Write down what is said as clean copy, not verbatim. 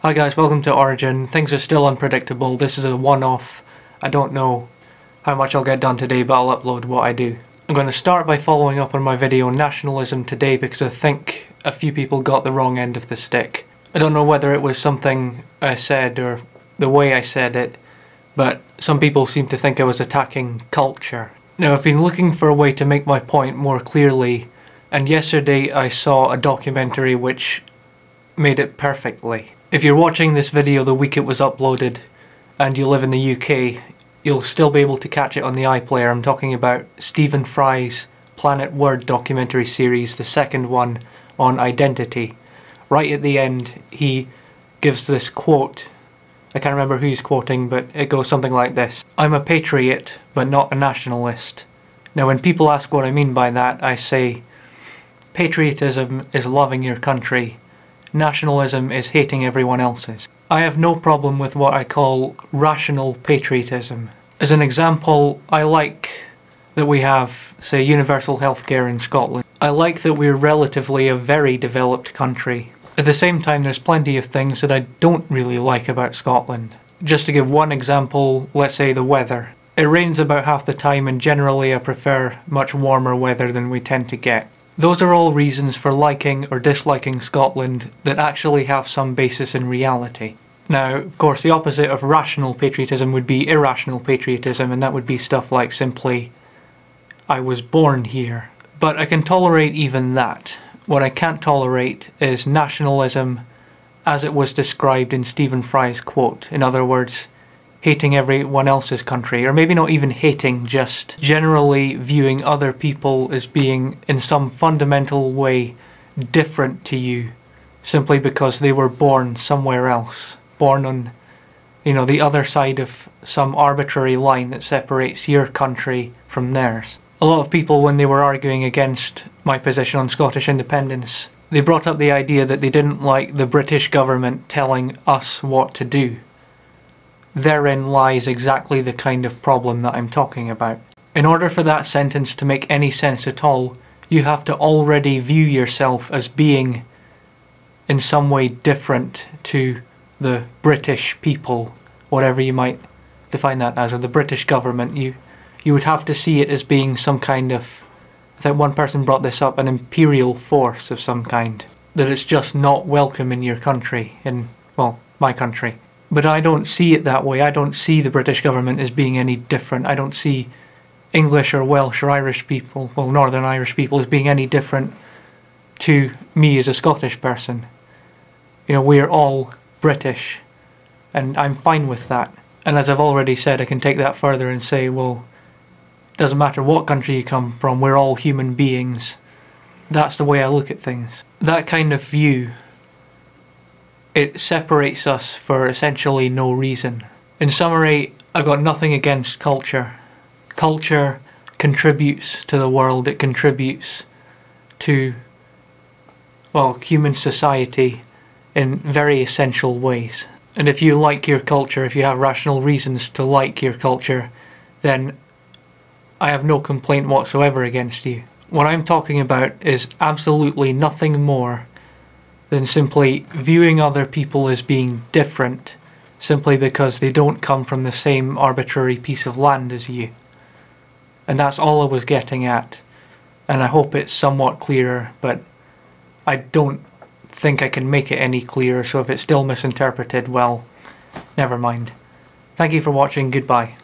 Hi guys, welcome to Origin. Things are still unpredictable. This is a one-off. I don't know how much I'll get done today, but I'll upload what I do. I'm going to start by following up on my video on nationalism today because I think a few people got the wrong end of the stick. I don't know whether it was something I said or the way I said it, but some people seem to think I was attacking culture. Now, I've been looking for a way to make my point more clearly, and yesterday I saw a documentary which made it perfectly. If you're watching this video the week it was uploaded and you live in the UK, you'll still be able to catch it on the iPlayer. I'm talking about Stephen Fry's Planet Word documentary series, the second one on identity. Right at the end he gives this quote. I can't remember who he's quoting, but it goes something like this. "I'm a patriot, but not a nationalist." Now when people ask what I mean by that, I say patriotism is loving your country. Nationalism is hating everyone else's. I have no problem with what I call rational patriotism. As an example, I like that we have, say, universal healthcare in Scotland. I like that we're relatively a very developed country. At the same time, there's plenty of things that I don't really like about Scotland. Just to give one example, let's say the weather. It rains about half the time, and generally I prefer much warmer weather than we tend to get. Those are all reasons for liking or disliking Scotland that actually have some basis in reality. Now, of course, the opposite of rational patriotism would be irrational patriotism, and that would be stuff like simply, I was born here. But I can tolerate even that. What I can't tolerate is nationalism as it was described in Stephen Fry's quote. In other words, hating everyone else's country, or maybe not even hating, just generally viewing other people as being in some fundamental way different to you simply because they were born somewhere else, born on, the other side of some arbitrary line that separates your country from theirs. A lot of people, when they were arguing against my position on Scottish independence, they brought up the idea that they didn't like the British government telling us what to do. Therein lies exactly the kind of problem that I'm talking about. In order for that sentence to make any sense at all, you have to already view yourself as being in some way different to the British people, whatever you might define that as, or the British government. You would have to see it as being some kind of, I think one person brought this up, an imperial force of some kind. That it's just not welcome in your country, my country. But I don't see it that way. I don't see the British government as being any different. I don't see English or Welsh or Irish people, Northern Irish people, as being any different to me as a Scottish person. We're all British, and I'm fine with that. And as I've already said, I can take that further and say, well, it doesn't matter what country you come from, we're all human beings. That's the way I look at things. That kind of view, it separates us for essentially no reason. In summary, I've got nothing against culture. Culture contributes to the world, it contributes to, human society in very essential ways. And if you like your culture, if you have rational reasons to like your culture, then I have no complaint whatsoever against you. What I'm talking about is absolutely nothing more than simply viewing other people as being different simply because they don't come from the same arbitrary piece of land as you. And that's all I was getting at. And I hope it's somewhat clearer, but I don't think I can make it any clearer, so if it's still misinterpreted, well, never mind. Thank you for watching, goodbye.